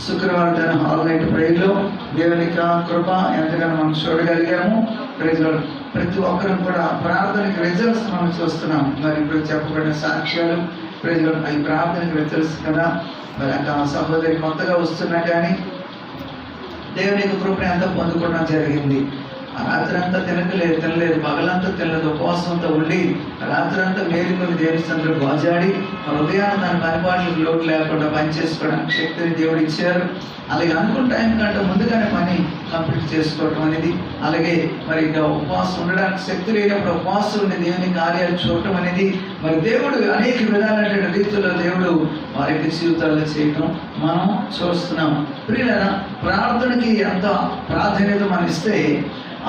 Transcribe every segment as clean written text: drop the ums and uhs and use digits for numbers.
శుక్రవారం hall night ప్రేయర్లో దేవుని కృప ఎంతగానో మనం చూడగలిగాము. ప్రతి ఒక్కరూ కూడా ప్రార్థనకి రిజల్ట్స్ మనం చూస్తున్నాం. మరి ఇప్పుడు చెప్పబడిన సాక్ష్యాలు అవి ప్రార్థనకి రిజల్ట్స్ కదా. మరి ఆ సహోదరి కొత్తగా వస్తున్నా కానీ దేవుని యొక్క కృపను ఎంత పొందుకోవడం జరిగింది. రాత్రి అంతా తినలేదు, పగలంతా తినలేదు, ఉపవాసంతో ఉండి రాత్రి అంతా మేలుకొని దేవుని సందులో గోజాడి హృదయాన్ని తన పనిపాట్లకు లోటు లేకుండా పనిచేసుకోవడానికి శక్తిని దేవుడు ఇచ్చారు. అలాగే అనుకున్న టైం కంటే ముందుగానే పని కంప్లీట్ చేసుకోవడం అనేది, అలాగే మరి ఇక ఉపవాసం ఉండడానికి శక్తి లేనప్పుడు ఉపవాసం ఉండి దేవుని కార్యాలు చూడటం అనేది మరి దేవుడు అనేక విధాలైన రీతిలో దేవుడు వారి యొక్క జీవితాల్లో చేయటం మనం చూస్తున్నాం. ప్రియులారా, ప్రార్థనకి ఎంత ప్రాధాన్యత మనం ఇస్తే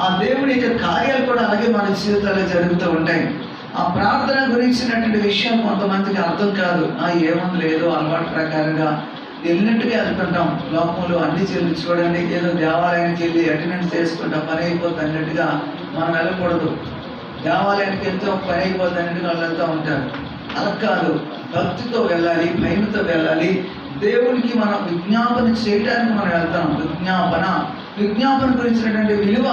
ఆ దేవుడి యొక్క కార్యాలు కూడా అలాగే మన జీవితాల్లో జరుగుతూ ఉంటాయి. ఆ ప్రార్థన గురించినటువంటి విషయం కొంతమందికి అర్థం కాదు. ఏముంది లేదో అలవాటు ప్రకారంగా వెళ్ళినట్టుగా వెళ్తుంటాం. లోకంలో అన్ని చూడండి, ఏదో దేవాలయానికి వెళ్ళి అటెండెన్స్ చేసుకుంటాం, పని అయిపోతుంది అన్నట్టుగా మనం వెళ్ళకూడదు. దేవాలయానికి వెళ్తే ఒక పని అయిపోతుంది అన్నట్టుగా వాళ్ళు వెళ్తూ ఉంటారు. అలా కాదు, భక్తితో వెళ్ళాలి, భయంతో వెళ్ళాలి. దేవునికి మనం విజ్ఞాపన చేయడానికి మనం వెళ్తాం. విజ్ఞాపన గురించినటువంటి విలువ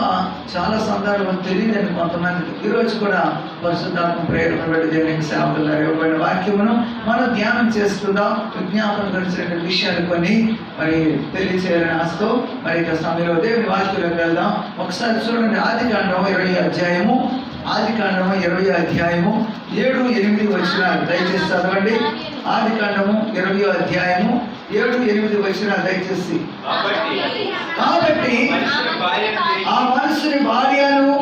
చాలా సందర్భం తెలియదని కొంతమందికి. ఈరోజు కూడా పరిశుద్ధాత్మ ప్రేరణ బట్టి దేవునికి సేవకులు ఇవ్వబడిన వాక్యమును మనం ధ్యానం చేసుకుందాం. విజ్ఞాపన గురించినటువంటి విషయాలు కొన్ని మరి తెలియచేయాలని ఆశతో మరి ఇక సమయంలో దేవుని వాక్యంలోకి వెళ్దాం. ఒకసారి చూడండి, ఆదికాండం 20వ అధ్యాయము 7-8 వచనాలు దయచేసి చదవండి. ఆదికాండము 20వ అధ్యాయము 7-8 వచనాలు దయచేసి. కాబట్టి ఆ మనుషుని భార్యను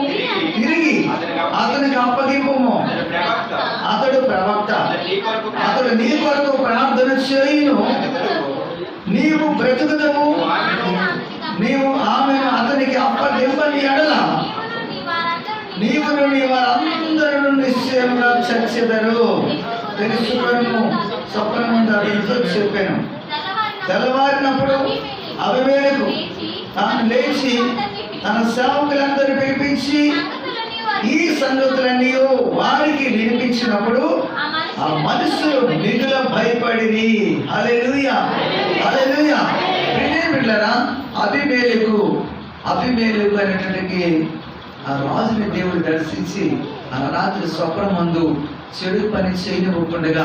తిరిగి అతనికి అప్పగింపుము, అతడు ప్రవక్త, అతడు నీ కొరకు ప్రార్థన చేయును, నీవు బ్రతుకుదవు, నీవు ఆమెను అతనికి అప్పగింపని ఎడల నీవును నీ వారందరూ నిశ్చయంగా చచ్చెదరు. తెలుసుకొను, స్వప్నముందు అతనితో చెప్పాను. తెల్లవారినప్పుడు అబీమెలెకు తాను లేచి తన సేవకులందరూ పిలిపించి ఈ సంగతులన్నీ వారికి వినిపించినప్పుడు ఆ మనుషులు మిగుల భయపడిరి. హల్లెలూయా, హల్లెలూయా. ప్రియమిత్రులారా, అబీమెలెకు అనేటువంటి ఆ రాజుని దేవుడు దర్శించి ఆ రాత్రి స్వప్నమందు చెడు పని చేయనివ్వకుండా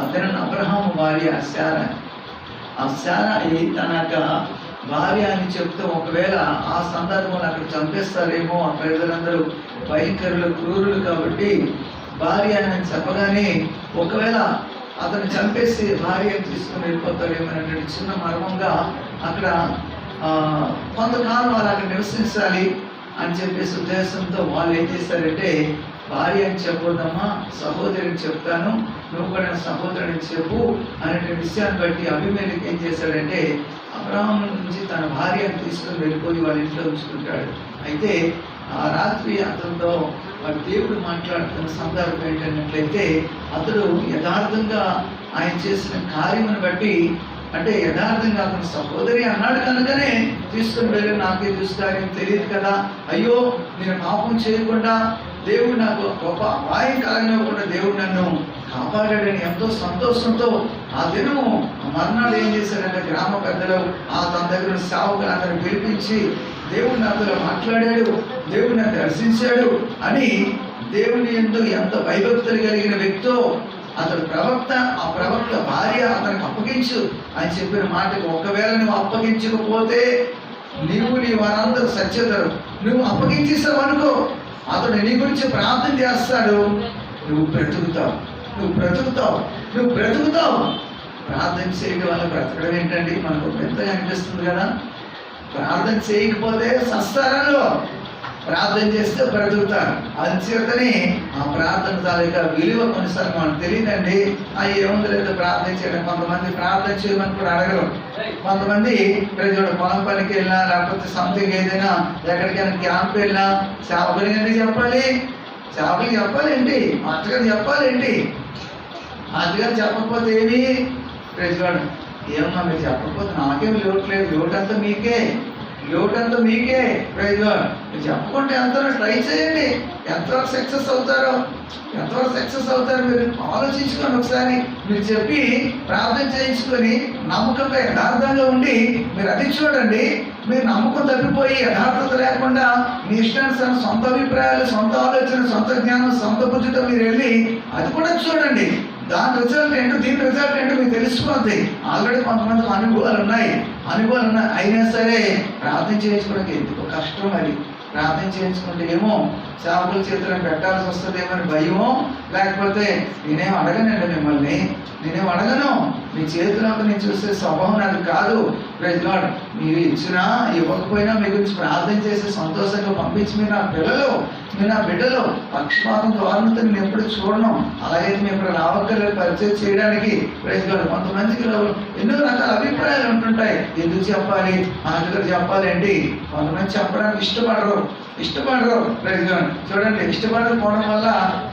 అతను అబ్రహాము భార్య శారా, ఆ శారా తన యొక్క భార్య అని చెప్తూ ఒకవేళ ఆ సందర్భంలో అక్కడ చంపేస్తారేమో, ఆ ప్రజలందరూ భయంకరులు, క్రూరులు కాబట్టి భార్య అని చెప్పగానే ఒకవేళ అతను చంపేసి భార్యను తీసుకుని వెళ్ళిపోతారేమో అనేటువంటి చిన్న మర్మంగా అక్కడ కొంతకాలం వాళ్ళు అక్కడ నివసించాలి అని చెప్పేసి ఉద్దేశంతో వాళ్ళు ఏం చేశారంటే, భార్య అని చెప్పొద్దమ్మా, సహోదరిని చెప్తాను, నువ్వు కూడా సహోదరుని చెప్పు అనే విషయాన్ని బట్టి అబీమెలెకు ఏం చేశాడంటే అబ్రహాము నుంచి తన భార్యను తీసుకుని వెళ్ళిపోయి వాళ్ళ ఇంట్లో ఉంచుకుంటాడు. అయితే ఆ రాత్రి అతనితో వాడు దేవుడు మాట్లాడుతున్న సందర్భం ఏంటన్నట్లయితే, అతడు యథార్థంగా ఆయన చేసిన కార్యమును బట్టి, అంటే యథార్థంగా అతను సహోదరి అన్నాడు కనుకనే తీసుకుని వెళ్ళి నాకే చూస్తారని తెలియదు కదా, అయ్యో నేను పాపం చేయకుండా దేవుడు నాకు గొప్ప అపాయం కలగనివ్వకుండా దేవుడు నన్ను కాపాడాడని ఎంతో సంతోషంతో ఆ దినము మర్నాడు ఏం చేశారంటే గ్రామ పెద్దలు తన దగ్గర సేవకులు అందరిని పిలిపించి దేవుడు నాతో మాట్లాడాడు, దేవుడు నన్ను దర్శించాడు అని దేవుని యందు ఎంత భయభక్తులు కలిగిన వ్యక్తో అతడు ప్రవక్త, ఆ ప్రవక్త భార్య అతనికి అప్పగించు అని చెప్పిన మాటకు ఒకవేళ నువ్వు అప్పగించకపోతే నీవు నీ వారందరూ సత్యతరు, నువ్వు అప్పగించేసావు అనుకో, అతడు నీ గురించి ప్రార్థన చేస్తాడు, నువ్వు బ్రతుకుతావు. ప్రార్థన చేయడం వల్ల బ్రతకడం ఏంటండి? మనకు పెద్దగా అనిపిస్తుంది కదా. ప్రార్థన చేయకపోతే సస్తారలో, ప్రార్థన చేస్తే బ్రతుకుతారు. అంచేతనే ఆ ప్రార్థన తాలూకా విలువ కొన్నిసార్లు మనకు తెలియదండి. ఏముంది లేదు ప్రార్థన చేయడం. కొంతమంది ప్రార్థన చేయమని కూడా అడగరు. కొంతమంది ప్రజలు పొలం పనికి వెళ్ళినా లేకపోతే సంథింగ్ ఏదైనా ఎక్కడికైనా క్యాంప్ వెళ్ళినా సేవకులు చెప్పాలి, సేవకులు చెప్పాలేంటి, మాస్టర్ చెప్పాలేంటి, మాస్టర్ చెప్పకపోతే ఏమి ప్రజలు ఏమన్నా మీరు చెప్పకపోతే నాకేం లోటు లేదు, లోటు అంతా మీకే. లోటంతా మీకే. Praise Lord. మీరు చెప్పకుంటే ఎంతలో ట్రై చేయండి, ఎంతవరకు సక్సెస్ అవుతారో, ఎంతవరకు సక్సెస్ అవుతారో మీరు ఆలోచించుకోండి ఒకసారి. మీరు చెప్పి ప్రార్థన చేయించుకొని నమ్మకంగా యథార్థంగా ఉండి మీరు అది చూడండి. మీరు నమ్మకం తప్పిపోయి యథార్థత లేకుండా మీ ఇష్టానుసారం సొంత అభిప్రాయాలు, సొంత ఆలోచన, సొంత జ్ఞానం, సొంత బుద్ధితో మీరు వెళ్ళి అది కూడా చూడండి. దాని రిజల్ట్ ఏంటో, దీని రిజల్ట్ ఏంటో మీకు తెలిసిపోద్ది. ఆల్రెడీ కొంతమందికి అనుభవాలు ఉన్నాయి. అయినా సరే ప్రార్థన చేయించుకోవడానికి ఎందుకు కష్టం. అది ప్రార్థన చేయించుకుంటే ఏమో సేవకుల చేతులను పెట్టాల్సి వస్తుందేమని భయమో, లేకపోతే నేనేం అడగనండి మిమ్మల్ని, నేనేం అడగను. మీ చేతులకు నేను చూసే స్వభావం నాకు కాదు. Praise Lord. మీరు ఇచ్చినా ఇవ్వకపోయినా మీ గురించి ప్రార్థన చేసి సంతోషంగా పంపించి మీరు నా పిల్లలు, మీరు నా బిడ్డలు, పక్షపాతం ద్వారంతో నేను ఎప్పుడు చూడను. అలాగైతే మేము ఇప్పుడు రావక్కర్లేదు పరిచయం చేయడానికి. Praise Lord. కొంతమందికి ఎన్నో రకాల అభిప్రాయాలు ఉంటుంటాయి. ఎందుకు చెప్పాలి, మా దగ్గర చెప్పాలి ఏంటి. కొంతమంది చెప్పడానికి ఇష్టపడరు. Praise Lord. చూడండి, ఇష్టపడకపోవడం వల్ల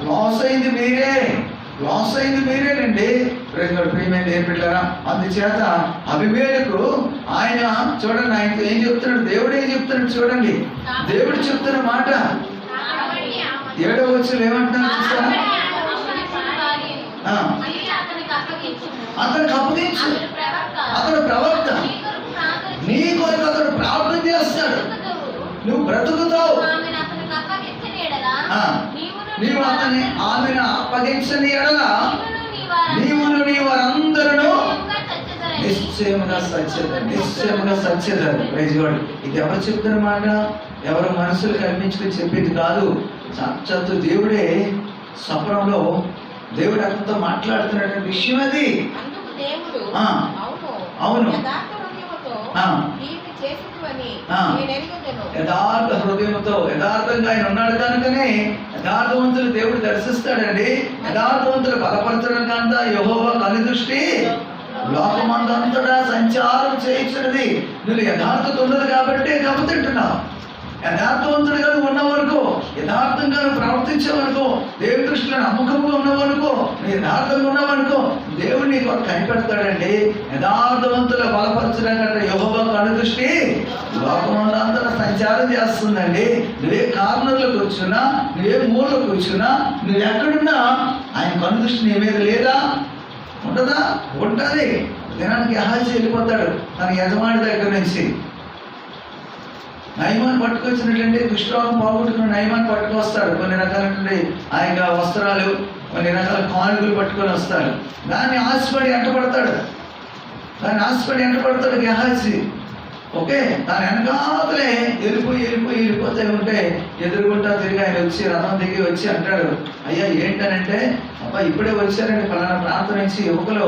లాస్ అయింది మీరేనండి. Praise lord. ప్రియమైన ఏర్పడ్డారా. అందుచేత అబీమెలెకు ఆయన చూడండి, ఆయనతో ఏం చెప్తున్నాడు, దేవుడు ఏం చెప్తున్నాడు చూడండి. దేవుడు చెప్తున్న మాట 7వ వచనంలో ఏమంటున్నాడు చూస్తారా? అతనికి అప్పగించు, అతడు ప్రవక్త, నీ కొరకు అతడు ప్రార్థన చేస్తాడు, నువ్వు బ్రతుకుతావు. నీవు ఆమెను అప్పగించని ఎడల నీవును నీ వారందరూ నిశ్చయముగా సత్యదరు. Praise lord. ఇది ఎవరు చెప్తున్న మాట? ఎవరు మనసులు కల్పించుకుని చెప్పేది కాదు. సాక్షాత్తు దేవుడే స్వప్నంలో దేవుడు అతనితో మాట్లాడుతున్న విషయం అది. అవును, యథార్థ హృదయంతో యథార్థంగా ఆయన ఉన్నాడు కనుకనే యథార్థవంతులు దేవుడు దర్శిస్తాడండి. యథార్థవంతులు బలపరచడం కనుక యెహోవా కనుదృష్టి లోకమందంతటా సంచారం చేయించినది. నువ్వు యథార్థత ఉన్నది కాబట్టి దెబ్బతింటున్నావు. యథార్థవంతుడిగా నువ్వు ఉన్నవనుకో, యథార్థంగా నువ్వు ప్రవర్తించేవనుకో, దేవుడి దృష్టిలో నమ్మకంగా ఉన్నవనుకో, నువ్వు యథార్థంగా ఉన్నావనుకో, దేవుడు నీకు కనిపెడతాడండి. యథార్థవంతుల బలపరచడం కంటే యెహోవా కనుదృష్టి లోకమందంతటా సంచారం చేస్తుందండి. నువ్వే కార్నర్లో కూర్చున్నా, నువ్వే మూలలో కూర్చున్నా, నువ్వు ఎక్కడున్నా ఆయన కనుదృష్టి నీ మీద లేదా? ఉంటుందా? ఉంటుంది. దినానికి యెహోవా వెళ్ళిపోతాడు తన యజమాని దగ్గర నుంచి. నయమాన్ని పట్టుకొచ్చినట్లంటే దుష్ట్రోగం పోగొట్టుకున్న నయమాన్ని పట్టుకొస్తాడు. కొన్ని రకాలైనటువంటి ఆ యొక్క వస్త్రాలు, కొన్ని రకాల కానుకలు పట్టుకొని వస్తాడు. దాన్ని ఆశపడి ఎంటపడతాడు గెహాజీ. ఓకే, దాని వెనకాలే వెళ్ళిపోతే ఉంటే ఎదురుగుంటా తిరిగి ఆయన వచ్చి రథం దిగి వచ్చి అంటాడు, అయ్యా ఏంటనంటే, అబ్బా ఇప్పుడే వచ్చారండి పలానా ప్రాంతం నుంచి యువకులు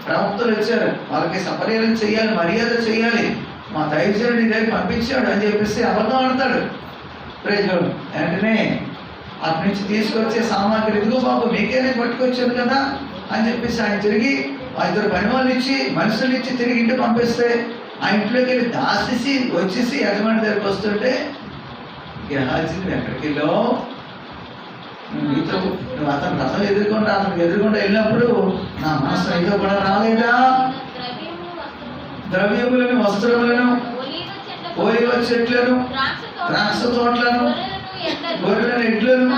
ప్రవక్తలు వచ్చారు, వాళ్ళకి సపర్యలు చేయాలి, మర్యాద చేయాలి, మా దైవజనుడి దగ్గర పంపించాడు అని చెప్పేసి అబద్ధం ఆడతాడు. Praise Lord. వెంటనే అటు నుంచి తీసుకొచ్చే సామాగ్రి ఇదిగో బాబు మీకేనే పట్టుకొచ్చాను కదా అని చెప్పేసి ఆయన తిరిగి ఆ ఇద్దరు పని వాళ్ళు ఇచ్చి మనుషులు ఇచ్చి తిరిగి ఇంటికి పంపిస్తే ఆ ఇంట్లోకి వెళ్ళి దాసేసి వచ్చేసి యజమాని దగ్గరికి వస్తుంటే, గెహాజీ నువ్వు ఎక్కడికి వెళ్ళావు, నువ్వు అతను రథం అతనికి ఎదుర్కొంటూ వెళ్ళినప్పుడు నా మనసు నీతో కూడా రాలేదా? ద్రవ్యములను, వస్త్రములను, ఓలివ చెట్లను, ద్రాక్ష తోటలను, గొర్రెలను, ఎడ్లను,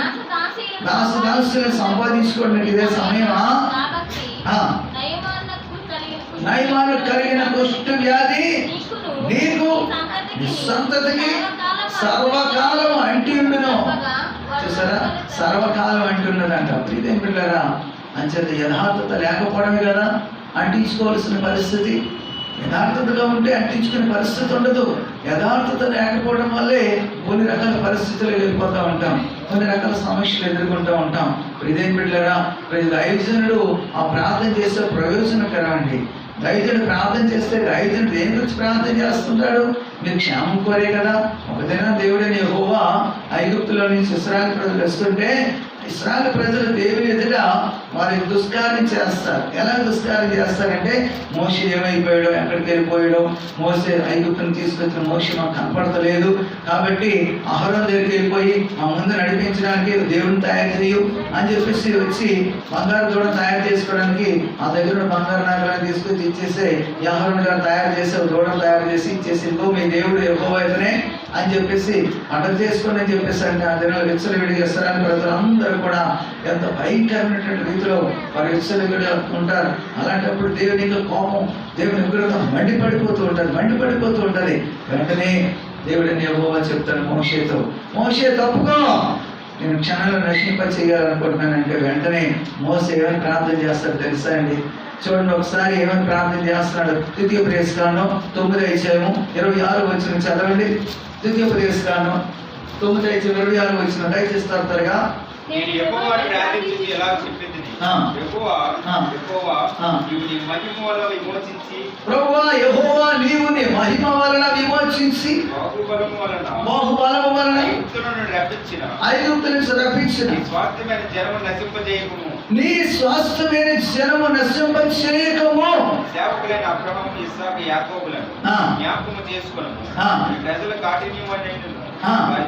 దాసులను సంపాదించుకోవడానికి ఇదే సమయమా? నయమాను కలిగిన కుష్టు వ్యాధి నీకు నీ సంతతికి సర్వకాలం అంటి ఉండును. చూసారా, సర్వకాలం అంటున్నదంట. ఇదేం పిల్లరా, అంచేత యథార్థత లేకపోవడమే కదా అంటించుకోవాల్సిన పరిస్థితి. యథార్థతగా ఉంటే అంటించుకునే పరిస్థితి ఉండదు. యథార్థత లేకపోవడం వల్లే కొన్ని రకాల పరిస్థితులు వెళ్ళిపోతూ ఉంటాం, కొన్ని రకాల సమస్యలు ఎదుర్కొంటూ ఉంటాం. ఇదేం బిడ్డలారా, దైవజనుడు ఆ ప్రార్థన చేస్తే ప్రయోజనకరం అండి. దైవజనుడు ప్రార్థన చేస్తే దైవజనుడు దేని గురించి ప్రార్థన చేస్తుంటాడు? మీరు క్షేమం కోరే కదా. ఒకదైనా దేవుడని యెహోవా ఐగుప్తులో నుంచి ఇశ్రాయేలు ప్రజలు వస్తుంటే ఇశ్రాయేలు ప్రజలు దేవుని ఎదుట వారి దుష్కార్యం చేస్తారు. ఎలా దుష్కార్యం చేస్తారంటే మోషే ఏమైపోయాడో, ఎక్కడికి వెళ్ళిపోయాడో, మోషే ఐగుప్తుని తీసుకొచ్చిన మోషే మాకు కనపడతలేదు కాబట్టి అహరోను దగ్గరికి వెళ్ళిపోయి మా ముందు నడిపించడానికి దేవుడిని తయారు చేయు అని చెప్పేసి వచ్చి బంగారు దూడ తయారు చేసుకోవడానికి ఆ దగ్గర బంగారు నగరాన్ని తీసుకొచ్చి ఇచ్చేసి అహరోను గారు తయారు చేసి దూడను తయారు చేసి ఇచ్చేసి ఇంకో మీ దేవుడు యెహోవా అయితేనే అని చెప్పేసి అటక్ చేసుకొని అని చెప్పేసి అంటే ఆ దినాలు విచ్చలవిడి చేస్తారని ప్రజలందరూ కూడా ఎంత భయంకరమైనటువంటి రీతిలో వారు విచ్చలవిడి ఉంటారు. అలాంటప్పుడు దేవుని యొక్క కోపం, దేవుని ఉగ్రత మండిపడిపోతూ ఉంటుంది. వెంటనే దేవుడిని యెహోవా చెప్తాడు మోషేతో, మోషే తప్పుకో, నేను క్షణంలో నశింప చేయాలనుకుంటున్నానంటే వెంటనే మోషే ఏమైనా ప్రార్థన చేస్తాడు తెలుసా అండి? చూడండి ఒకసారి ఏమైనా ప్రార్థన చేస్తున్నాడు. ద్వితీయోపదేశకాండం 9:26 చదవండి. ద్వితీయోపదేశకాండం 9:26 దయచేసి త్వరగా. నేను యెహోవాను ప్రార్థించి ఎలా చెప్పింది, యెహోవా నీవు నీ మహిమ వలన విమోచించి, ప్రభువా యెహోవా నీవు నీ మహిమ వలన విమోచించి, బహుబలము వలన ఐగుప్తు నుంచి రప్పించిన నీ స్వాస్థ్యమైన జనము నశింపజేయకుము, నీ స్వాస్థ్యమైన జనము నశింపజేయకుము, సేవకులైన అబ్రహాము, ఇస్సాకు, యాకోబులను జ్ఞాపకము చేసుకొనుము. ఈ ప్రజల కాఠిన్యమైనను వారి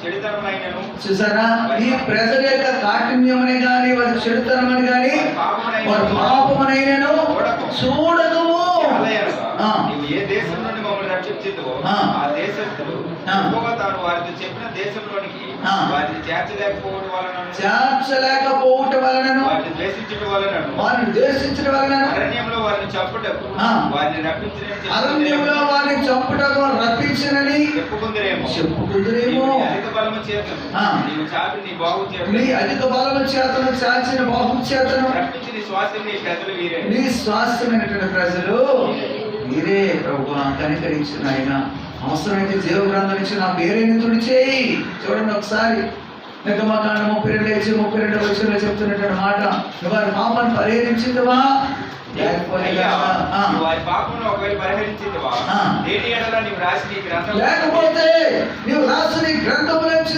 చెడుతనమైనను, చూసారా, ఈ ప్రజల యొక్క కాఠిన్యమని గాని వారి చెడుతనమని గాని వారి పాపమునైనను చూడకము. నీవు ఏ దేశం నుండి మమ్మల్ని రక్షించిందో ఆ దేశస్థులు యెహోవా తాను వారితో చెప్పిన దేశంలోనికి వారిని చేర్చలేకపోవడం వలన వారిని ద్వేషించడం వలన అరణ్యంలో వారిని చంపుటకు వారిని రప్పించినని చెప్పుకుందరేమో. అధిక బలము చేతను నీవు చాపి నీ బాహు చేతను చాచిన బాహు చేతను రప్పించి నీ స్వాస్థ్యం నీ ప్రజలు వీరే, నీ స్వాస్థ్యమైనటువంటి ప్రజలు మీరే ప్రభువా కనికరించిన ఆయన. అవసరమైతే జీవ గ్రంథం నుంచి నా పేరుని తుడిచేయి. చూడండి ఒకసారి నిర్గమకాండం 32:32 చెప్తున్నటువంటి మాట, వారి పాపాన్ని పరిహరించిందివా లేకపోతే నీవు రాసిన గ్రంథముల నుంచి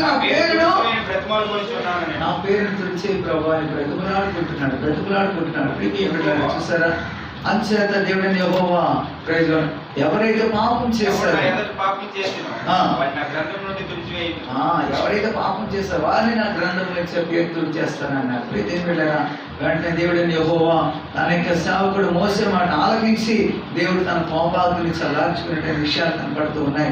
నా పేరును తుడిచే ప్రభు అని బ్రతుకులాడుకుంటున్నాడు. చూసారా, అంచేత దేవుడిని యెహోవా ఎవరైతే పాపం చేస్తారో ఎవరైతే పాపం చేస్తారో వారిని నా గ్రంథం నుంచి పేరు తుడిచేస్తానన్నారు. వెంటనే దేవుడిని యెహోవా తన యొక్క సేవకుడు మోసే మాట ఆలకించి దేవుడు తన కోపాగ్ని చల్లార్చుకునే విషయాలు కనపడుతూ ఉన్నాయి.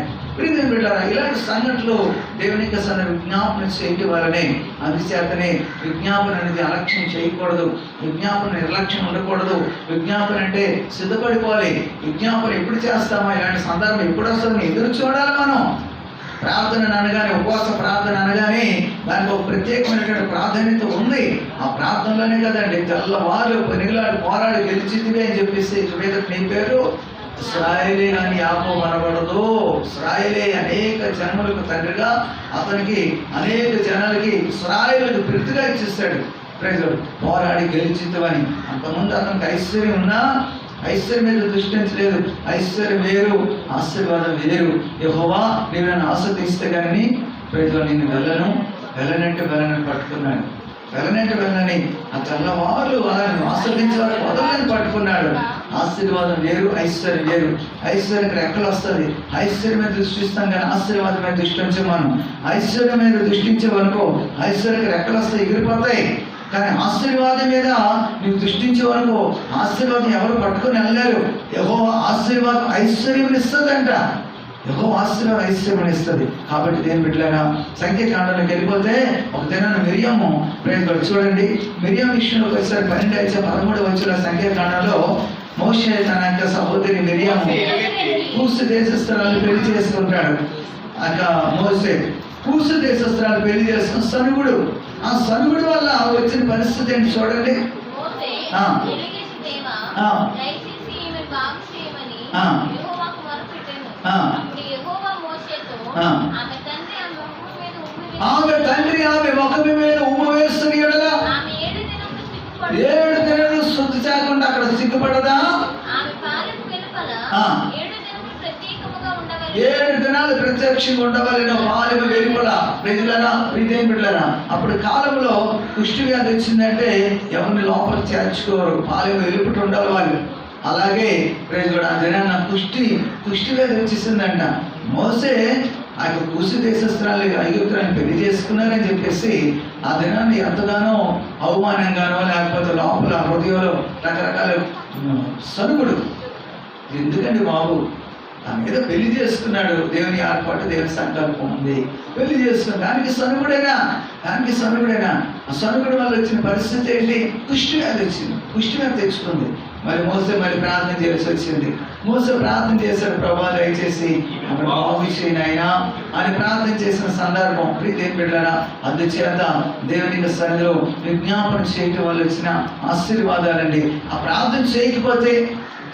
ఇలాంటి సంఘటనలు దేవుని యొక్క విజ్ఞాపన చేయటం వల్లనే, అందుచేతనే విజ్ఞాపన అనేది అలక్ష్యం చేయకూడదు, విజ్ఞాపన నిర్లక్ష్యం ఉండకూడదు. విజ్ఞాపన అంటే సిద్ధపడిపోవాలి. విజ్ఞాపన ఎప్పుడు చేస్తామో, ఇలాంటి సందర్భం ఎప్పుడు వస్తుందని ఎదురు చూడాలి. మనం ప్రార్థన అనగానే, ఉపవాస ప్రార్థన అనగానే దానికి ఒక ప్రత్యేకమైనటువంటి ప్రాధాన్యత ఉంది. ఆ ప్రార్థనలోనే కదండి తెల్లవారు పెనుగులాడు పోరాడి గెలిచితివే అని చెప్పేసి మీద నీ పేరు ఇశ్రాయేలే అని యాకోబు అనబడదు. ఇశ్రాయేలే అనేక జన్మలకు తండ్రిగా అతనికి అనేక జనాలకి ఇశ్రాయేలుకు ప్రతిగా ఇచ్చిస్తాడు. ప్రజలు పోరాడి గెలిచితివని. అంతకుముందు అతనికి ఐశ్వర్యం ఉన్నా ఐశ్వర్యం మీద దృష్టించలేదు. ఐశ్వర్యం వేరు, ఆశీర్వాదం వేరు. యెహోవా నీవు నన్ను ఆస్వాదిస్తే కానీ ప్రజలు నేను వెళ్ళనంటే పట్టుకున్నాడు. వెళ్ళని ఆ తెల్లవారు అలాని ఆస్వాదించే వారు వదలని పట్టుకున్నాడు. ఆశీర్వాదం వేరు, ఐశ్వర్యం వేరు. ఐశ్వర్యం రెక్కలు వస్తుంది. ఐశ్వర్యం మీద దృష్టిస్తాం కానీ ఆశీర్వాదం మీద దృష్టించమను. ఐశ్వర్యం మీద దృష్టించేవనుకో ఐశ్వర్యం రెక్కలు వస్తాయి, ఎగిరిపోతాయి. కానీ ఆశీర్వాదం మీద నువ్వు దృష్టించే వరకు ఆశీర్వాదం ఎవరు పట్టుకొని వెళ్ళలేరు. యెహోవా ఆశీర్వాదం ఐశ్వర్యం ఇస్తుందంట. యెహోవా ఆశీర్వాదం ఐశ్వర్యం ఇస్తుంది. కాబట్టి దేని బిడ్డలారా, సంఖ్యాకాండంలోకి వెళ్ళిపోతే ఒక దినాన్ని మిరియాము చూడండి. మిరియాం విషయంలోకి వచ్చేసరికి 12:13 సంఖ్యాకాండంలో మోషే తన యొక్క సహోదరి మిరియాము కూసు దేశస్థురాలు పెళ్లి చేసుకుంటాడు. మోషే కూసు దేశస్థురాలు పెళ్లి చేసుకున్న సనుగుడు. ఆ సనుగుడు వల్ల వచ్చిన పరిస్థితి ఏంటి చూడండి. ఆమె తండ్రి ఆమె ముఖం మీద ఉమ్మ వేస్తున్న ఎడల 7 దినాలు శుద్ధి చేయకుండా అక్కడ సిగ్గుపడదా? 7 దినాలు ప్రత్యక్షంగా ఉండవలెను పాలెము వెలుపల ప్రజలరా ప్రీతిని బిడ్డలారా. అప్పుడు కాలంలో కుష్టి వ్యాధి వచ్చిందంటే ఎవరిని లోపల చేర్చుకోరు, పాలెము వెలుపట ఉండాలి వాళ్ళు. అలాగే ప్రేజుడు ఆ దినాన్న కుష్టి వ్యాధి వచ్చేసిందంట. మోసే ఆ యొక్క కూసి దేశస్త్రాలు ఐగుప్తులను పెళ్లి చేసుకున్నారని చెప్పేసి ఆ దినాన్ని ఎంతగానో అవమానంగానో లేకపోతే లోపల హృదయంలో రకరకాల సనుగుడు. ఎందుకండి బాబు, తన మీద పెళ్లి చేసుకున్నాడు, దేవుని ఏర్పాటు దేవుని సంకల్పం ఉంది, పెళ్లి చేసుకున్నాడు, దానికి సనుగుడేనా? ఆ సనుగుడు వల్ల వచ్చిన పరిస్థితి ఏంటి? కుష్టి వ్యాధి వచ్చింది, కుష్టి వ్యాధి తెచ్చుకుంది. మరి మోసే మళ్ళీ ప్రార్థన చేయాల్సి వచ్చింది. మోసే ప్రార్థన చేశాడు, ప్రభా దయచేసి అయినా అని ప్రార్థన చేసిన సందర్భం ప్రీతి బిడ్డలారా. అందుచేత దేవుని సన్నిధిలో విజ్ఞాపన చేయటం వల్ల వచ్చిన ఆశీర్వాదాలండి. ఆ ప్రార్థన చేయకపోతే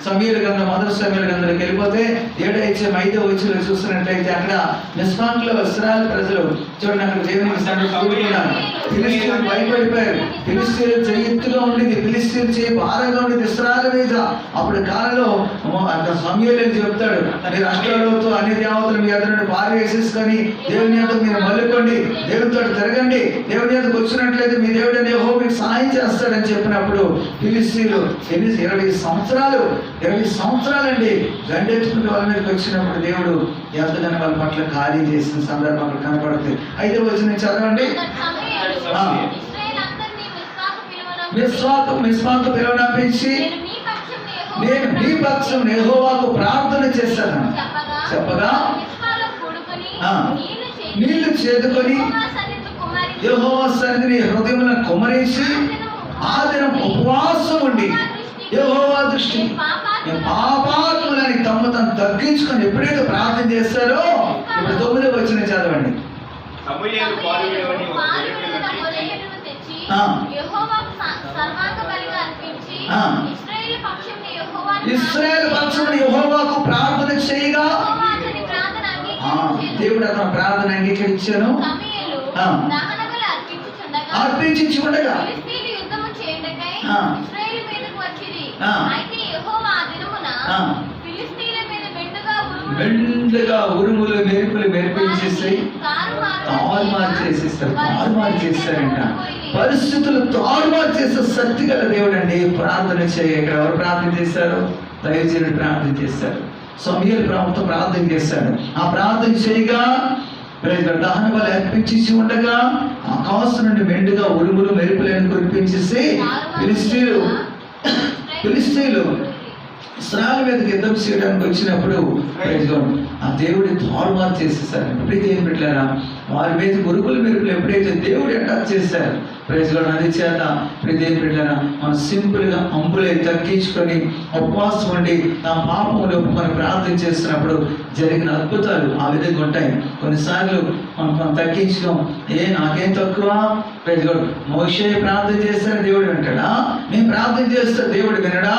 సమీర గ్రంథం మొదటి సమీర గ్రంథంలోకి వెళ్ళిపోతే 7:5 చూస్తున్నట్లయితే అక్కడ నిస్పాంకుల వస్త్రాలు ప్రజలు చూడండి, అక్కడ దేవునికి కూడుకున్నారు. ఫిలిస్తీన్లు భయపడిపోయారు. ఫిలిస్తీన్లు చేయి ఎత్తుగా ఉండేది, ఫిలిస్తీన్లు చేయి భారంగా ఉండేది ఇశ్రాయేలు మీద. అప్పుడు కాలంలో సమూయేలు చెప్తాడు, మీరు అష్టోలతో అన్ని దేవతలు మీ ఎదురు పారవేసేసుకొని దేవుని యొక్క మీరు మల్లుకోండి, దేవునితో తిరగండి, దేవుని యొక్కకు వచ్చినట్లయితే మీ దేవుడని యెహోవా మీకు సహాయం చేస్తాడని చెప్పినప్పుడు ఫిలిస్తీన్లు 20 సంవత్సరాలండి గండెత్తుకుని వాళ్ళ మీదకి వచ్చినప్పుడు దేవుడు ఎంతగానో వాళ్ళ పట్ల కార్యం చేసిన సందర్భం అక్కడ కనపడుతుంది. 5వ వచనం చదవండి. మిస్పాకు పిలువనంపించి నేను నీ పక్షం యెహోవాకు ప్రార్థన చేస్తాను చెప్పగా నీళ్లు చేదుకొని యెహోవా సన్నిధిని హృదయమున కుమ్మరించి ఆ దినం ఉపవాసం ఉండి యెహోవా దృష్టి పాపాత్ములని తమ తను తగ్గించుకొని ఎప్పుడైతే ప్రార్థన చేస్తారో, ఇప్పుడు 9వ వచనం చదవండి. ఇశ్రాయేలు పక్షమును యెహోవాకు ప్రార్థన చేయగా దేవుడు అతను ప్రార్థన అంగీకరించాను. అర్పించుండగా మెండుగా ఉరుములు మెరుపులు మెరిపించేస్తాయి, తారుమారు చేస్తారంట. పరిస్థితులు తారుమారు చేసే శక్తి గల దేవుడు అండి. ప్రార్థన చేయ ఇక్కడ ఎవరు ప్రార్థన చేశారు? దైవజనుడు ప్రార్థన చేశారు, సమూయేలు ప్రభుత్వం ప్రార్థన చేశాడు. ఆ ప్రార్థన చేయగా దహన బలి అర్పించి ఉండగా ఆకాశం నుండి మెండుగా ఉరుములు మెరుపులను కురిపించేసి ఫిలిస్తీన్లు ఇశ్రాయేలు మీదకి యుద్ధం చేయడానికి వచ్చినప్పుడు ఆ దేవుడి తారుమారు చేసేసారు. ఎప్పుడైతే ఏం పెట్టారా వారి మీద ఉరుకులు మెరుపులు ఎప్పుడైతే దేవుడు అటాక్ చేశారు అది చేత ప్రతి ఏం పెట్టారా మనం సింపుల్గా అంబులై తగ్గించుకొని ఉపవాసం ఉండి తమ పాపములు ఒప్పుకొని ప్రార్థన చేస్తున్నప్పుడు జరిగిన అద్భుతాలు ఆ విధంగా ఉంటాయి. కొన్నిసార్లు మనం తగ్గించుకోం, నాకేం తక్కువ. మోషే ప్రార్థన చేస్తారని దేవుడు వింటాడా? నేను ప్రార్థన చేస్తే దేవుడు వినడా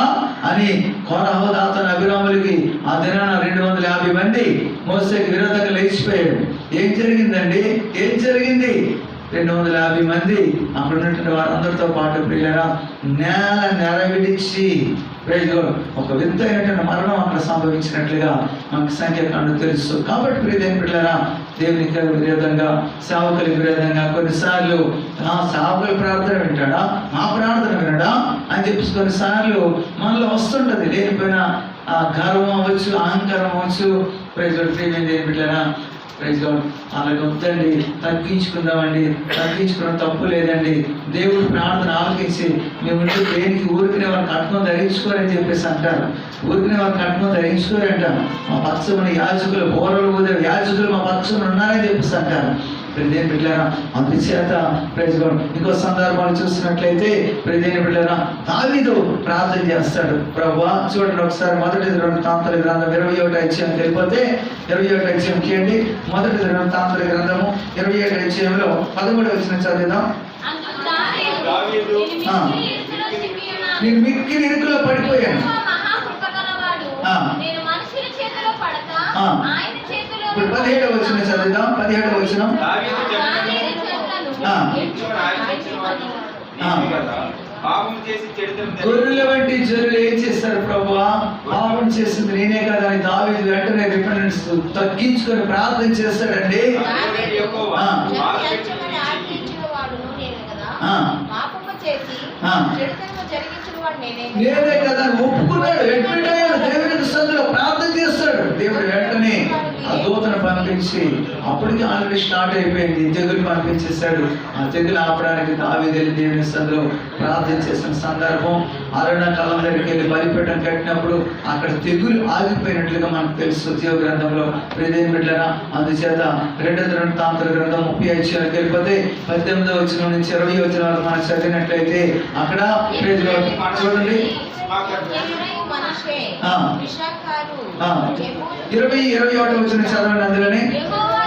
అని కోరహు దాతను అభిరాములకి ఆ దినాన 250 మంది మోసేకి విరోధంగా లేచిపోయాడు. ఏం జరిగిందండి? 250 మంది అక్కడ ఉన్నటువంటి వారందరితో పాటు ప్రియులారా నేల విడిచి ఒక వింతైనటువంటి మరణం అక్కడ సంభవించినట్లుగా మనకు సంఖ్యాకాండం తెలుసు. కాబట్టి ప్రియమైన పిల్లరా దేవునికి విరోధంగా సేవకులకు విరోధంగా కొన్నిసార్లు సేవకుల ప్రార్థన వింటాడా, మా ప్రార్థన వినడా అని చెప్పి కొన్నిసార్లు మనలో వస్తుంటది. లేనిపోయిన గర్వం అవ్వచ్చు, అహంకారం అవ్వచ్చు. ప్రియమైన పిల్లరా అలాగే వద్దండి, తగ్గించుకుందామండి, తగ్గించుకోవడం తప్పు లేదండి. దేవుడు ప్రార్థన ఆలకించి మేము దేనికి ఊరికినే వారు కట్నం ధరించుకోరని చెప్పేసి అంటారు. ఊరికినే వారు కట్నం ధరించుకోరంట. మా పక్షమున యాజకులు బోరలు ఊదే యాజకులు మా పక్షమున ఉన్నారని చెప్పేసి అంటారు. ప్రదేని బిడ్డలారా అందుచేత ఇంకో సందర్భాలు చూసినట్లయితే ప్రదేని బిడ్డలారా దావీదు ప్రార్థన చేస్తాడు. ప్రభువా చూడండి ఒకసారి మొదటి 2 తాంత్రిక గ్రంథం 21వ అధ్యాయం వెళ్ళిపోతే 21వ అధ్యాయం చేయండి. మొదటి 2 తాంత్రిక గ్రంథము 21వ అధ్యాయంలో 13వ వచనం చదివిద్దాం. నేను మిక్కిలి ఇరుకులో పడిపోయాను. ఇప్పుడు 17వ వచనం చదివిద్దాం. 17వ వచనం పాపం చేసి చెడుతనం గొర్రెల వంటి జనులు ఏం చేస్తారు ప్రభువా? పాపం చేసింది నేనే కదా అని దావీదు వెంటనే రిపెంటెన్స్ తగ్గించుకొని ప్రార్థన చేస్తాడండి. యెహోవా జగత్తుని ఆజ్ఞించువాడును నేనే కదా. ఆ. పాపము చేసి ఆ. చెడుతనము జరిగించువాడు నేనే కదా. నేనే కదా అని ఒప్పుకున్నాడు. అడ్మిట్ అయ్యాడు. దేవునికి సందులో ప్రార్థన చేస్తాడు. దేవుడు వెంటనే ఆ దూతను పంపించి అప్పటికి ఆల్రెడీ స్టార్ట్ అయిపోయింది. తెగులు పంపించేశాడు. ఆ తెగులు ఆపడానికి దావీదు వెళ్ళి దేవుని సందులో ప్రార్థన చేసిన సందర్భం. అరణ్య కాలం దగ్గరికి వెళ్ళి బలిపీఠం కట్టినప్పుడు అక్కడ తెగులు ఆగిపోయినట్లుగా మనకు తెలుసు జీవ గ్రంథంలో. ప్రియదేవుని బిడ్డలారా, అందుచేత 2 దినవృత్తాంతాల గ్రంథం 35 వెళ్ళిపోతే 18వ వచనం నుంచి 20వ వచనం వరకు మనం చదివినట్లయితే అక్కడ చూడండి. ఎరువు మనిషే, ఆ. విషాకారు, 20-21 వచనం చదవండి. అందులోనే యెహోవా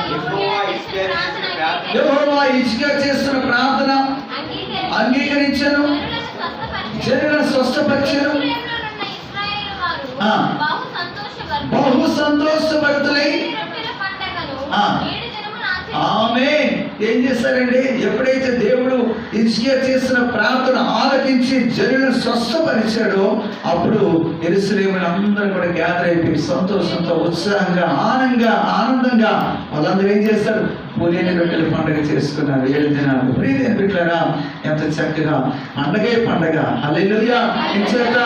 యెహోవా హిజ్కియా చేస్తున్న ప్రార్థన అంగీకరించను, జనులను స్వస్థపరిచెను, ఆ. బహు సంతోషభరితులై ఆ. ఆమేన్. ఏం చేస్తారండి? ఎప్పుడైతే దేవుడు హిజ్కియా చేసిన ప్రార్థన ఆలకించి జనులను స్వస్థపరిచాడో అప్పుడు యెరూషలేములో అందరూ కూడా గ్యాదర్ అయిపోయి సంతోషంతో ఉత్సాహంగా ఆనందంగా వాళ్ళందరూ ఏం చేస్తారు? పులిని రొట్టెల పండుగ చేసుకున్నారు 7 దినాలు. ప్రియదేవుని బిడ్డలారా, ఎంత చక్కగా పండగ. హల్లెలూయా. ఇంచేత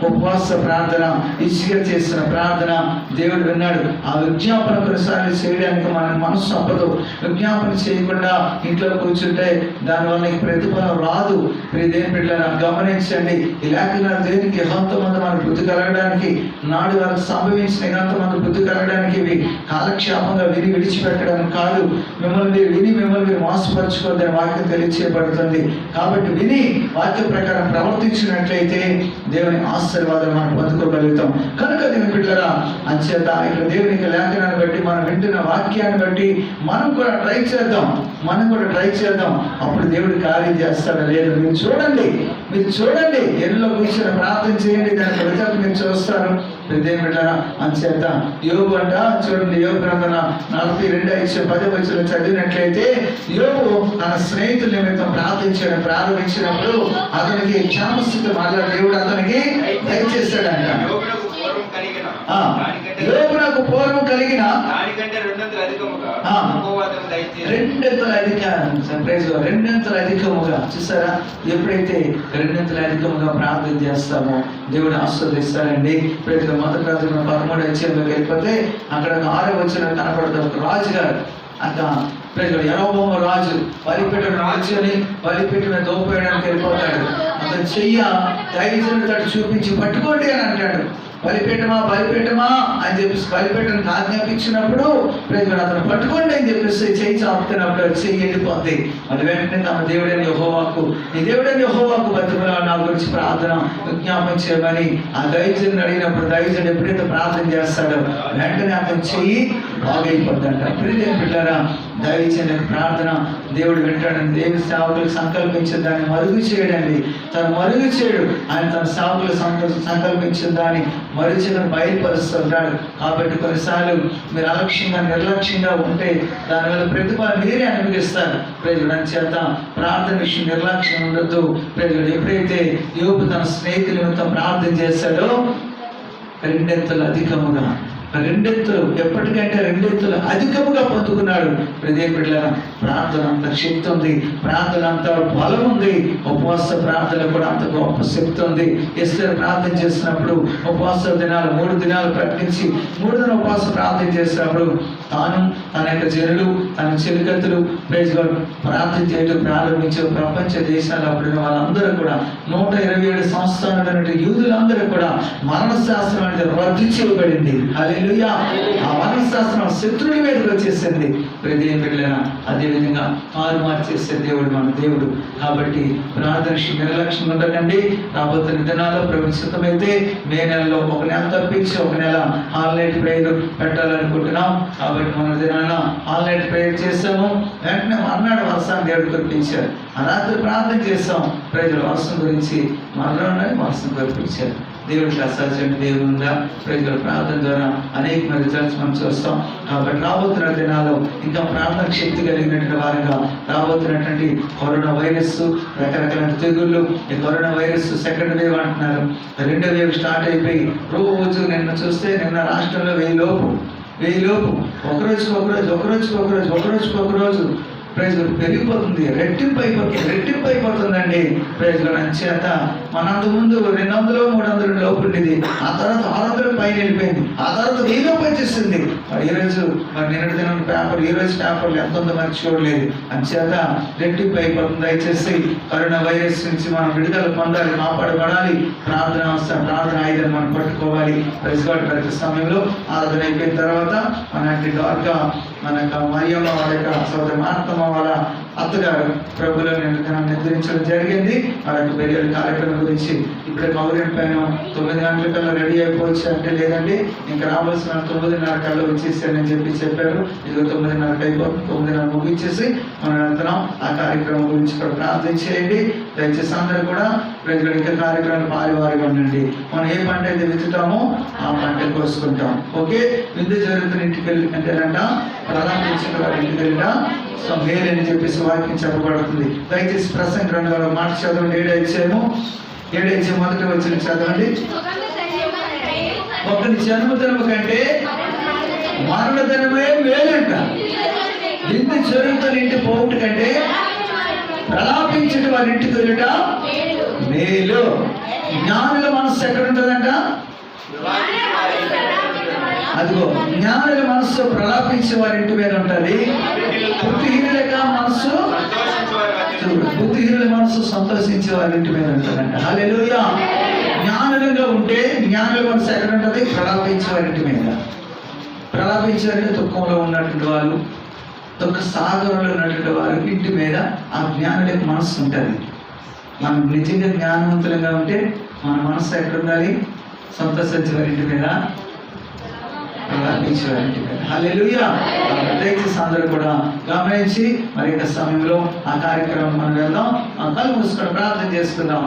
ఉపవాస ప్రార్థన, హిజ్కియా చేసిన ప్రార్థన దేవుడు విన్నాడు. ఆ విజ్ఞాపన కొనసాగి చేయడానికి మన మనసు అప్పదు. విజ్ఞాపన చేయకుండా ఇంట్లో కూర్చుంటే దానివల్ల నీకు ప్రతిఫలం రాదు. ప్రియదేవుని బిడ్డలారా, గమనించండి. ఈ లేఖనాలు దేనికి? ఎంతమంది మన బుద్ధి కలగడానికి, నాడు వరకు సంభవించిన ఎంతమంది బుద్ధి కలగడానికి, ఇవి కాలక్షేపంగా విని విడిచిపెట్టడానికి కాదు. మిమ్మల్ని మీరు మోసపరచుకోవద్దని వాక్యం తెలియచేయబడుతుంది. కాబట్టి విని వాక్య ప్రకారం ప్రవర్తించినట్లయితే దేవుని ఆశీర్వాదం మనం పొందుకోగలుగుతాం. కనుక దేవుని బిడ్డలారా, అంచేత ఇక్కడ దేవునికి లేఖనాన్ని బట్టి మనం వింటున్న వాక్యాన్ని బట్టి మనం కూడా ట్రై చేద్దాం. అప్పుడు దేవుడు కార్యం చేస్తాడా లేదు మీరు చూడండి. ఎన్నో కూర్చొని ప్రార్థన చేయండి. దాని రిజల్ట్ మీరు చూస్తారు. దేవుని బిడ్డలారా, అంచేత యోబు అంట చూడండి. యోబు గ్రంథం 42:10 చదివినట్లయితే యోబు తన స్నేహితుల నిమిత్తం ప్రారంభించినప్పుడు అతనికి క్షేమస్థితి మళ్ళా దేవుడు అతనికి దయచేస్తాడంట. యోబునకు పూర్వం కలిగిన దానికంటే 2 అధికముగా చూసారా? ఎప్పుడైతే 2 అధికముగా ప్రార్థన చేస్తామో దేవుడు ఆస్వాదిస్తారండి. ఇప్పుడు మొదటి రాజు 13వ అధ్యాయంలోకి వెళ్ళిపోతే అక్కడ 6వ వచనం కనపడుతుంది. ఒక రాజుగారు అక్కడ యరొబాము రాజు బలిపీఠం రాజుని బలిపీఠం దోపేయడానికి వెళ్ళిపోతాడు. అతను చెయ్య దైవజనుడు తట్టు చూపించి పట్టుకోండి అని అంటాడు. బలిపీఠమా అని చెప్పేసి బలిపీఠానికి ఆజ్ఞాపించినప్పుడు అతను పట్టుకోండి అని చెప్పేసి చెయ్యి చాపుతున్నప్పుడు అది చెయ్యి వెళ్ళిపోద్ది. అది వెంటనే తమ దేవుడైన యెహోవాకు బతిమలాడు నా గురించి ప్రార్థన విజ్ఞాపన చేయమని ఆ దైవజనుడు అడిగినప్పుడు దైవజనుడు ఎప్పుడైతే ప్రార్థన చేస్తాడో వెంటనే అతను చెయ్యి బాగైపోద్దంట. ప్రియదేవుని బిడ్డలారా, దైవజనుడి ప్రార్థన దేవుడు వింటాడని దేవుని సేవకులకు సంకల్పించిన దాన్ని మరుగు చేయడండి. తను మరుగు చేయడు. ఆయన తన సేవకులు సంకల్పించిన దాన్ని మరుచులను బయలుపరుస్తుంటాడు. కాబట్టి కొన్నిసార్లు మీరు నిర్లక్ష్యంగా ఉంటే దానివల్ల ప్రతిఫలం మీరే అనుభవిస్తారు. ప్రజలు చేత ప్రార్థన విషయం నిర్లక్ష్యం ఉండొద్దు. ప్రజలు ఎప్పుడైతే యోబు తన స్నేహితుల నిమిత్తం ప్రార్థన చేశాడో 2 అధికముగా ఎప్పటికంటే 2 అధికముగా పొందుకున్నాడు. ప్రదేశ బిడ్డలారా, ప్రార్థన అంత శక్తి ఉంది, ప్రార్థన అంత బలం ఉంది. ఉపవాస ప్రార్థన కూడా అంత గొప్ప శక్తి ఉంది. ఎస్తేరు ప్రార్థన చేసినప్పుడు ఉపవాస దినాలు 3 దినాలు ప్రకటించి 3 దిన ఉపవాస ప్రార్థన చేసినప్పుడు తాను తన యొక్క జనులు తన చెలికత్తులు ప్రార్థన చేయడం ప్రారంభించారు. ప్రపంచ దేశాలు అప్పుడు వాళ్ళందరూ కూడా 127 సంవత్సరాలు యూదులందరూ కూడా మరణశాస్త్రం అనేది రద్దు చేయబడింది. హల్లెలూయా. ఆ మరణశాస్త్రం శత్రువుల మీదకి వచ్చేసింది. ప్రదేశ బిడ్డలైనా అదేవిధంగా మారుమారు చేసే దేవుడు మన దేవుడు. కాబట్టి ప్రార్థన నిర్లక్ష్యం ఉండకండి. రాబోతున్న దినాల్లో ప్రవేశితమైతే మే నెలలో 1 నెల తప్పించి 1 నెల ఆన్లైన్ ప్రేయర్ పెట్టాలనుకుంటున్నాం. కాబట్టి మన దినాన ఆన్లైన్ ప్రేయర్ చేస్తాము. వెంటనే మర్నాడు వర్షాన్ని దేవుడు కురిపించారు. ఆ రాత్రి ప్రార్థన చేస్తాం. ప్రజలు వర్షం గురించి వర్షం కురిపించారు. దేవుడికి అసాధ్యం దేవుడు ఉందా? ప్రజల ప్రార్థన ద్వారా అనేక రిజల్ట్స్ మనం చూస్తాం. కాబట్టి రాబోతున్న దినాల్లో ఇంకా ప్రార్థన శక్తి కలిగినటువంటి వారిగా రాబోతున్నటువంటి కరోనా వైరస్, రకరకాల తెగుళ్ళు, ఈ కరోనా వైరస్ సెకండ్ వేవ్ అంటున్నారు, రెండో వేవ్ స్టార్ట్ అయిపోయి రోజు నిన్న చూస్తే నిన్న రాష్ట్రంలో 1000 లోపు ఒకరోజు ప్రైజ్ పెరిగిపోతుంది, రెట్టింపు అయిపోతుందండి. ప్రైజ్ అంచేత మన అంతకుముందు 200 300 లోపు ఉండేది, ఆ తర్వాత 600 పైన వెళ్ళిపోయింది, ఆ తర్వాత 1000 వచ్చేసింది. మరి ఈరోజు నిన్నటి దినం పేపర్, ఈ రోజు పేపర్లు ఎంత ఉందో మనకి చూడలేదు. అంచేత రెట్టింపు అయిపోతుంది. దయచేసి కరోనా వైరస్ నుంచి మనం విడుదల పొందాలి, కాపాడబడాలి. ప్రార్థన ఆయుధాన్ని మనం పట్టుకోవాలి. Praise God. ప్రతి సమయంలో ఆరాధన అయిపోయిన తర్వాత మనకి డార్గా మరియమ్మ వాళ్ళ యొక్క సోదరి మార్తమ్మ వాళ్ళ అత్తగారు ప్రభులో నిర్ధారించడం జరిగింది. వాళ్ళ యొక్క బెరియల్ కార్యక్రమం గురించి ఇప్పుడే కౌరిన్ పైన 9 గంటలకల్లా రెడీ అయిపోవచ్చు అంటే, లేదండి ఇంకా రావాల్సిన 9:30 కల్లా వచ్చేసారని చెప్పారు. ఇది 9:30 అయిపోతుంది, 9:30 ముగించేసి మనం వెళ్తున్నాం. ఆ కార్యక్రమం గురించి కూడా ప్రార్థన చేయండి. దయచేసి అందరూ కూడా ప్రజలు ఇంకా కార్యక్రమాలు పారివారిగా ఉండండి. మనం ఏ పంట అయితే విత్తుతామో ఆ పంట కోసుకుంటాం. ఓకే. విద్య జరుగుతున్న ఇంటికి వెళ్ళి అంటేనంట ప్రధానించిన వారి ఇంటికి వెళ్ళినా సో మేలని చెప్పేసి వాక్యం చెప్పబడుతుంది. దయచేసి ప్రసంగ గ్రంథంలో మాట చదవండి. 7 మొదటి వచ్చిన చదవండి. ఒకరి జన్మదినము కంటే మరణదినమే మేలంట. విందు జరుగుతున్న ఇంటి పోవుట కంటే ప్రలాపించిన వారి ఇంటికి వెళ్ళట మేలు. జ్ఞానుల మనస్సు ఎక్కడ ఉంటుందంట? అదిగో జ్ఞానుల మనస్సు ప్రలాపించే వారి ఇంటి మీద ఉంటుంది. బుద్ధిహీనుల మనస్సు సంతోషించే వారి ఇంటి మీద ఉంటుందంట. హల్లెలూయా. జ్ఞానులుగా ఉంటే జ్ఞానుల మనస్సు ఎక్కడ ఉంటుంది? ప్రలాపించే వారి ఇంటి మీద. ప్రలాపించారంటే దుఃఖంలో ఉన్నటువంటి వాళ్ళు, దుఃఖ సాగరంలో ఉన్నటువంటి వారికి ఇంటి మీద ఆ జ్ఞానుల మనస్సు ఉంటుంది. మనం నిజంగా జ్ఞానవంతులుగా ఉంటే మన మనస్సు ఎక్కడ ఉండాలి? సంతోషించే వారి ఇంటి మీద, ప్రలాపించే వారి ఇంటి మీద. హల్లెలూయా. దయచేసి అందరూ కూడా గమనించి మరి సమయంలో ఆ కార్యక్రమం మనం వెళ్దాం. కళ్ళు మూసుకొని ప్రార్థన చేసుకుందాం.